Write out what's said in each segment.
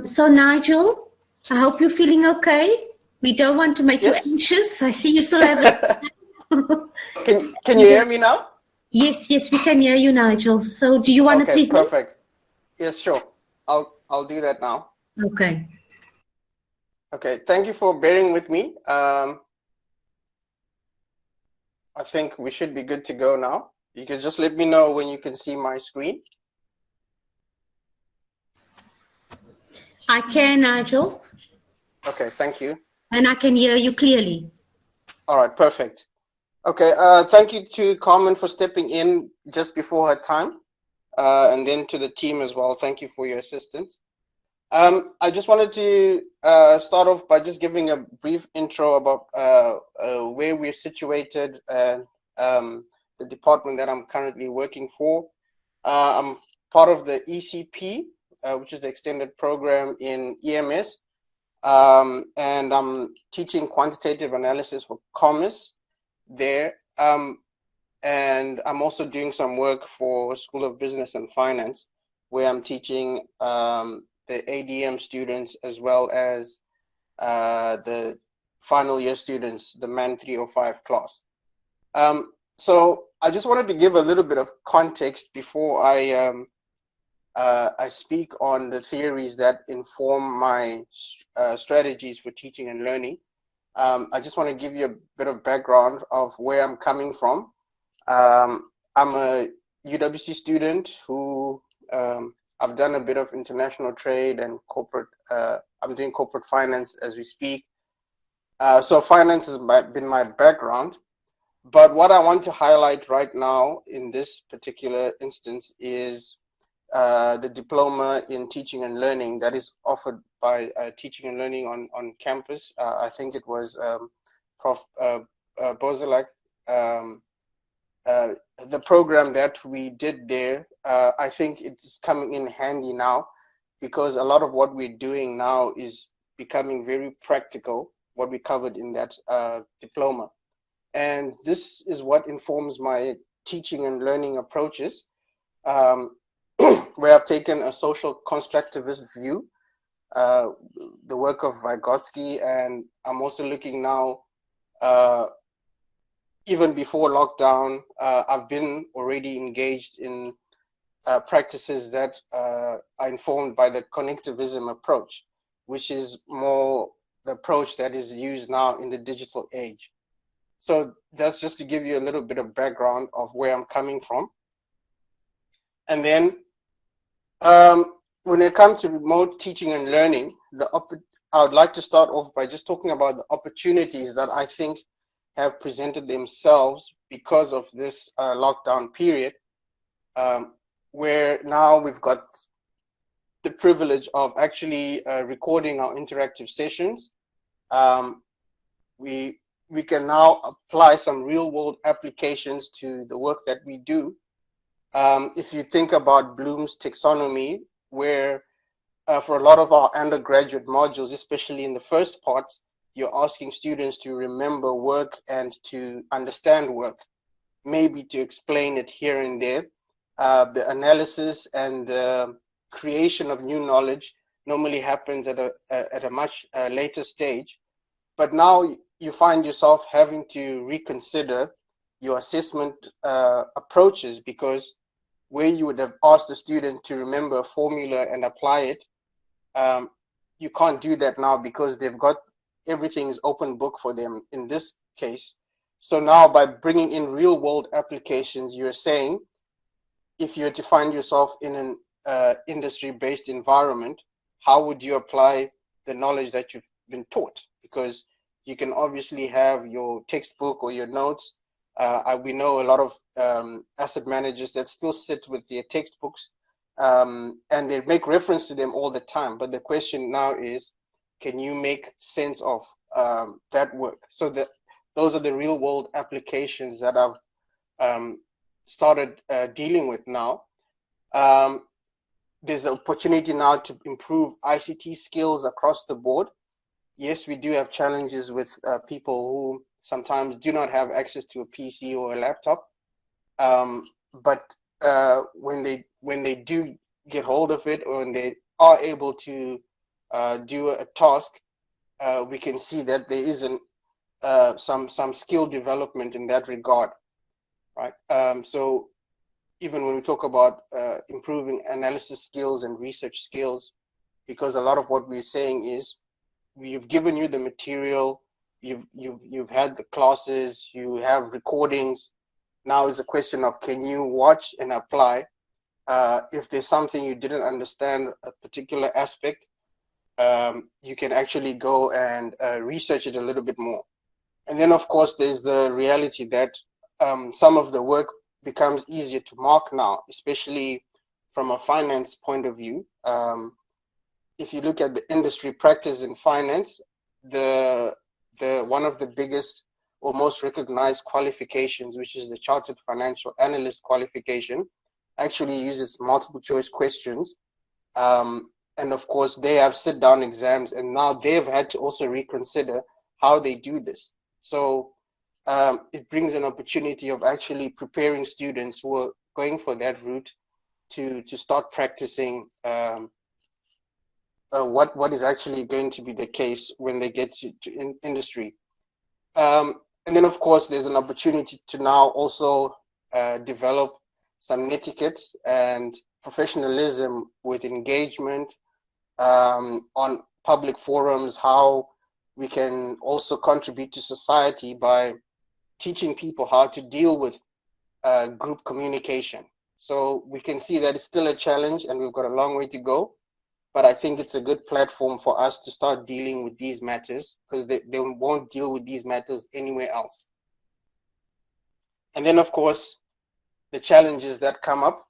So Nigel, I hope you're feeling okay. We don't want to make you Yes. anxious. I see you still have a Can you hear me now? Yes, yes, we can hear you, Nigel. So do you want to Okay, present? perfect. Yes, sure. I'll do that now. Okay. Okay, thank you for bearing with me. I think we should be good to go now. You can just let me know when you can see my screen. I can, Nigel, Okay, thank you. and I can hear you clearly. All right, perfect. Okay, thank you to Carmen for stepping in just before her time, and then to the team as well. Thank you for your assistance. I just wanted to start off by just giving a brief intro about where we're situated and the department that I'm currently working for. I'm part of the ECP, which is the extended program in EMS, and I'm teaching quantitative analysis for commerce there. And I'm also doing some work for School of Business and Finance, where I'm teaching the ADM students as well as the final year students, the MAN 305 class. So I just wanted to give a little bit of context before I speak on the theories that inform my strategies for teaching and learning. I just want to give you a bit of background of where I'm coming from. I'm a UWC student who I've done a bit of international trade and corporate. I'm doing corporate finance as we speak. So finance has been my background. But what I want to highlight right now in this particular instance is the diploma in teaching and learning that is offered by Teaching and Learning on campus. I think it was Prof. Bozalak. The program that we did there, I think it's coming in handy now because a lot of what we're doing now is becoming very practical, what we covered in that diploma. And this is what informs my teaching and learning approaches, where I've taken a social constructivist view, the work of Vygotsky, and I'm also looking now even before lockdown, I've been already engaged in practices that are informed by the connectivism approach, which is more the approach that is used now in the digital age. So that's just to give you a little bit of background of where I'm coming from. And then when it comes to remote teaching and learning, I would like to start off by just talking about the opportunities that I think have presented themselves because of this lockdown period, where now we've got the privilege of actually recording our interactive sessions. We can now apply some real world applications to the work that we do. If you think about Bloom's taxonomy, where for a lot of our undergraduate modules, especially in the first part, you're asking students to remember work and to understand work, maybe to explain it here and there. The analysis and the creation of new knowledge normally happens at a much later stage. But now you find yourself having to reconsider your assessment approaches, because where you would have asked the student to remember a formula and apply it, you can't do that now because they've got everything is open book for them in this case. So now by bringing in real world applications, you're saying if you're to find yourself in an industry-based environment, how would you apply the knowledge that you've been taught? Because you can obviously have your textbook or your notes. We know a lot of asset managers that still sit with their textbooks, and they make reference to them all the time. But the question now is, can you make sense of that work? So those are the real world applications that I've started dealing with now. There's an opportunity now to improve ICT skills across the board. Yes, we do have challenges with people who sometimes do not have access to a PC or a laptop. But when they do get hold of it, or when they are able to do a task, we can see that there isn't some skill development in that regard, right? So even when we talk about improving analysis skills and research skills, because a lot of what we're saying is we've given you the material, you've had the classes, you have recordings. Now it's a question of, can you watch and apply? If there's something you didn't understand, a particular aspect, you can actually go and research it a little bit more. And then, of course, there's the reality that some of the work becomes easier to mark now, especially from a finance point of view. If you look at the industry practice in finance, the one of the biggest or most recognized qualifications, which is the Chartered Financial Analyst qualification, actually uses multiple choice questions. And of course, they have sit down exams, and now they've had to also reconsider how they do this. So it brings an opportunity of actually preparing students who are going for that route to start practicing what is actually going to be the case when they get to industry. And then, of course, there's an opportunity to now also develop some etiquette and professionalism with engagement on public forums, how we can also contribute to society by teaching people how to deal with group communication. So we can see that it's still a challenge and we've got a long way to go, but I think it's a good platform for us to start dealing with these matters, because they won't deal with these matters anywhere else. And then, of course, the challenges that come up,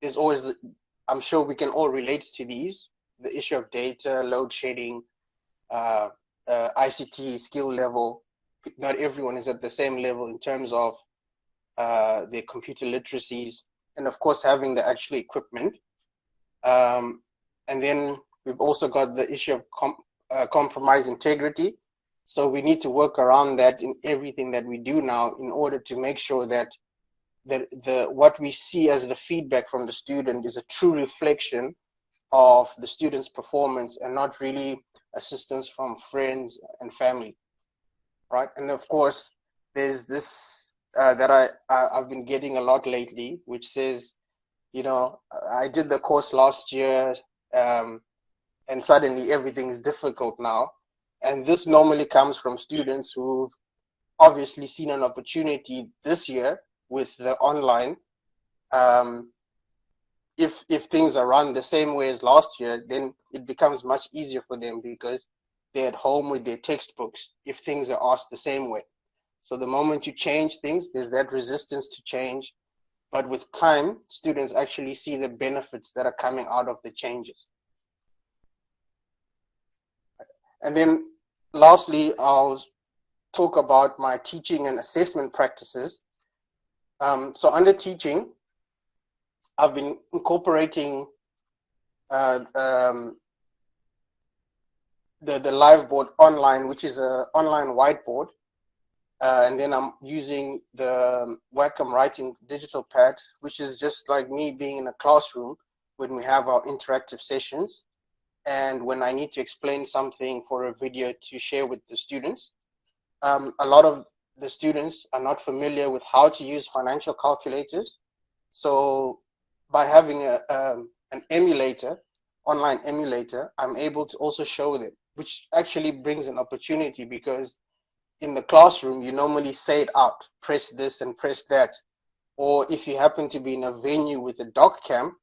there's always, I'm sure we can all relate to these, the issue of data, load shedding, ICT skill level. Not everyone is at the same level in terms of their computer literacies, and of course having the actual equipment. And then we've also got the issue of compromise integrity. So we need to work around that in everything that we do now in order to make sure that what we see as the feedback from the student is a true reflection of the student's performance and not really assistance from friends and family, right? And of course, there's this that I've been getting a lot lately, which says, you know, I did the course last year, and suddenly everything's difficult now. And this normally comes from students who've obviously seen an opportunity this year with the online. If things are run the same way as last year, then it becomes much easier for them because they're at home with their textbooks if things are asked the same way. So the moment you change things, there's that resistance to change. But with time, students actually see the benefits that are coming out of the changes. And then lastly, I'll talk about my teaching and assessment practices. So under teaching, I've been incorporating the live board online, which is an online whiteboard. And then I'm using the Wacom Writing digital pad, which is just like me being in a classroom when we have our interactive sessions. And when I need to explain something for a video to share with the students, a lot of the students are not familiar with how to use financial calculators. So by having an emulator, online emulator, I'm able to also show them, which actually brings an opportunity, because in the classroom, you normally say it out, press this and press that. Or if you happen to be in a venue with a doc cam,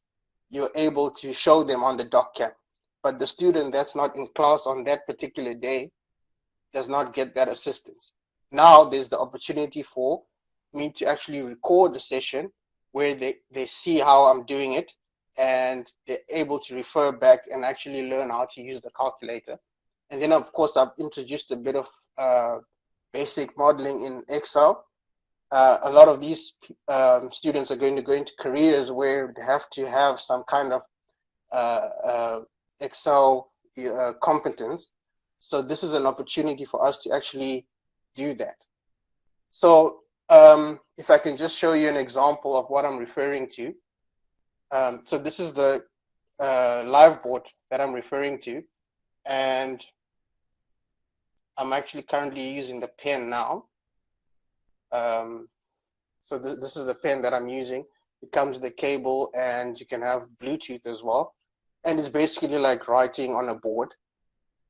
you're able to show them on the doc cam. But the student that's not in class on that particular day does not get that assistance. Now there's the opportunity for me to actually record the session where they see how I'm doing it, and they're able to refer back and actually learn how to use the calculator. And then, of course, I've introduced a bit of basic modeling in Excel. A lot of these students are going to go into careers where they have to have some kind of Excel competence. So this is an opportunity for us to actually do that. So if I can just show you an example of what I'm referring to. So this is the live board that I'm referring to, and I'm actually currently using the pen now. So this is the pen that I'm using. It comes with a cable, and you can have Bluetooth as well. And it's basically like writing on a board.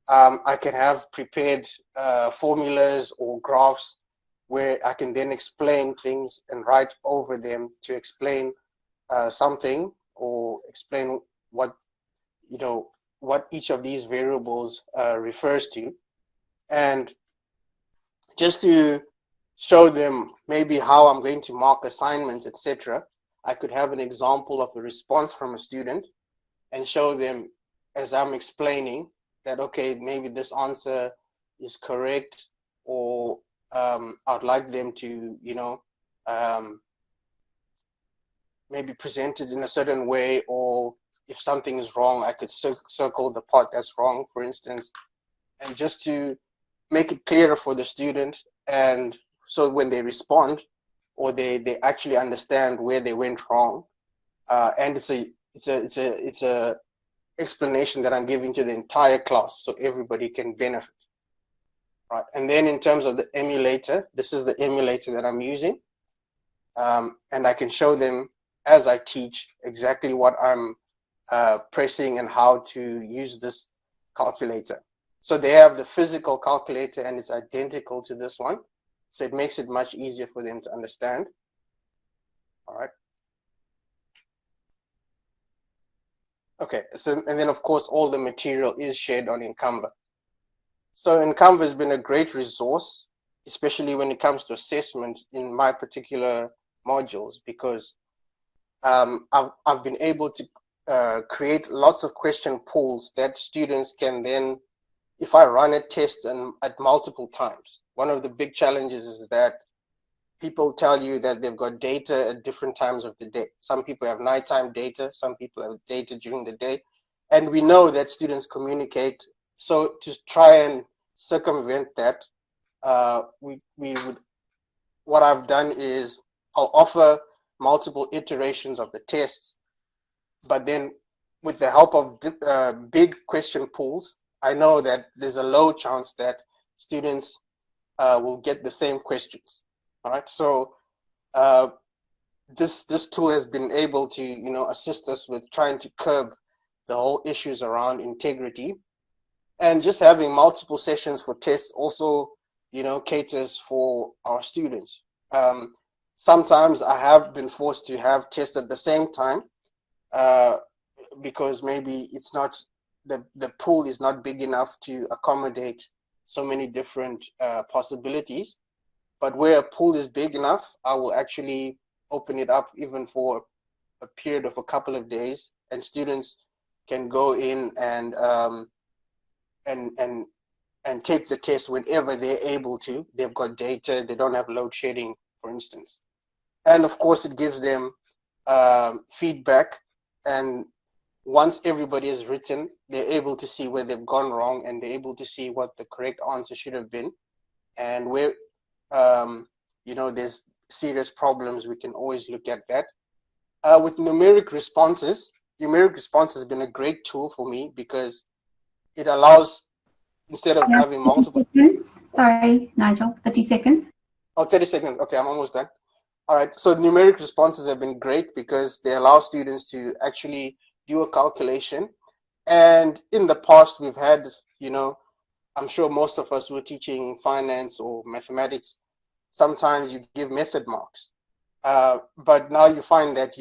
I can have prepared formulas or graphs where I can then explain things and write over them to explain something, or explain what what each of these variables refers to, and just to show them maybe how I'm going to mark assignments, etc. I could have an example of a response from a student and show them as I'm explaining that, okay, maybe this answer is correct, or I'd like them to, maybe present it in a certain way, or if something is wrong, I could circle the part that's wrong, for instance, and just to make it clearer for the student, and so when they respond, or they actually understand where they went wrong, and it's a explanation that I'm giving to the entire class, so everybody can benefit, right? And then in terms of the emulator, this is the emulator that I'm using, and I can show them as I teach exactly what I'm pressing and how to use this calculator. So they have the physical calculator, and it's identical to this one. So it makes it much easier for them to understand. All right. Okay, so, and then of course, all the material is shared on Canva. So Canva has been a great resource, especially when it comes to assessment in my particular modules, because I've been able to create lots of question pools that students can then, if I run a test and at multiple times, one of the big challenges is that people tell you that they've got data at different times of the day. Some people have nighttime data, some people have data during the day. And we know that students communicate. So to try and circumvent that, what I've done is I'll offer multiple iterations of the tests, but then with the help of big question pools, I know that there's a low chance that students will get the same questions. All right, so this tool has been able to assist us with trying to curb the whole issues around integrity, and just having multiple sessions for tests also caters for our students. Sometimes I have been forced to have tests at the same time because maybe it's not the pool is not big enough to accommodate so many different possibilities. But where a pool is big enough, I will actually open it up even for a period of a couple of days, and students can go in and take the test whenever they're able to. They've got data, they don't have load shedding, for instance. And of course, it gives them feedback, and once everybody is written, they're able to see where they've gone wrong, and they're able to see what the correct answer should have been, and where there's serious problems, we can always look at that. With numeric responses has been a great tool for me because it allows, instead of having multiple seconds. Sorry, Nigel, 30 seconds. Oh, 30 seconds. Okay, I'm almost done. All right, so numeric responses have been great because they allow students to actually do a calculation. And in the past, we've had, I'm sure most of us who are teaching finance or mathematics, sometimes you give method marks. But now you find that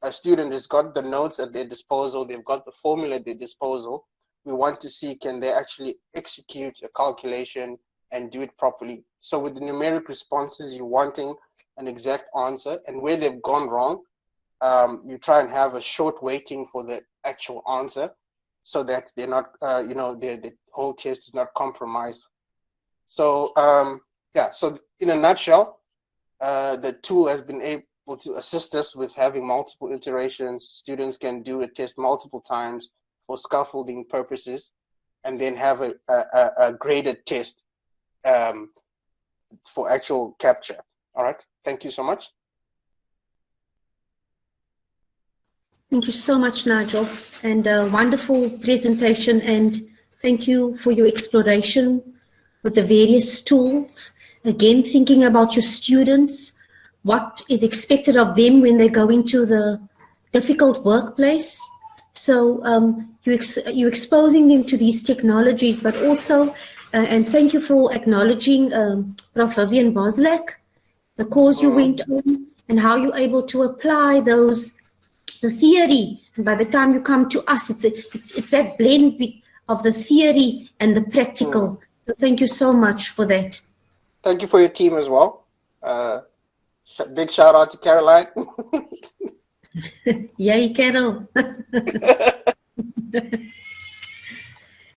a student has got the notes at their disposal, they've got the formula at their disposal. We want to see, can they actually execute a calculation and do it properly? So with the numeric responses, you're wanting an exact answer, and where they've gone wrong, you try and have a short waiting for the actual answer, so that they're not, the whole test is not compromised. So so in a nutshell, the tool has been able to assist us with having multiple iterations. Students can do a test multiple times for scaffolding purposes, and then have a graded test for actual capture. All right, thank you so much. Thank you so much, Nigel, and a wonderful presentation. And thank you for your exploration with the various tools. Again, thinking about your students, what is expected of them when they go into the difficult workplace. So you're exposing them to these technologies, but also, and thank you for acknowledging Prof. Vivian Boslak, the course you went on, and how you're able to apply the theory. And by the time you come to us, it's that blend of the theory and the practical. So thank you so much for that. Thank you for your team as well. Big shout out to Caroline. Yay, Carol.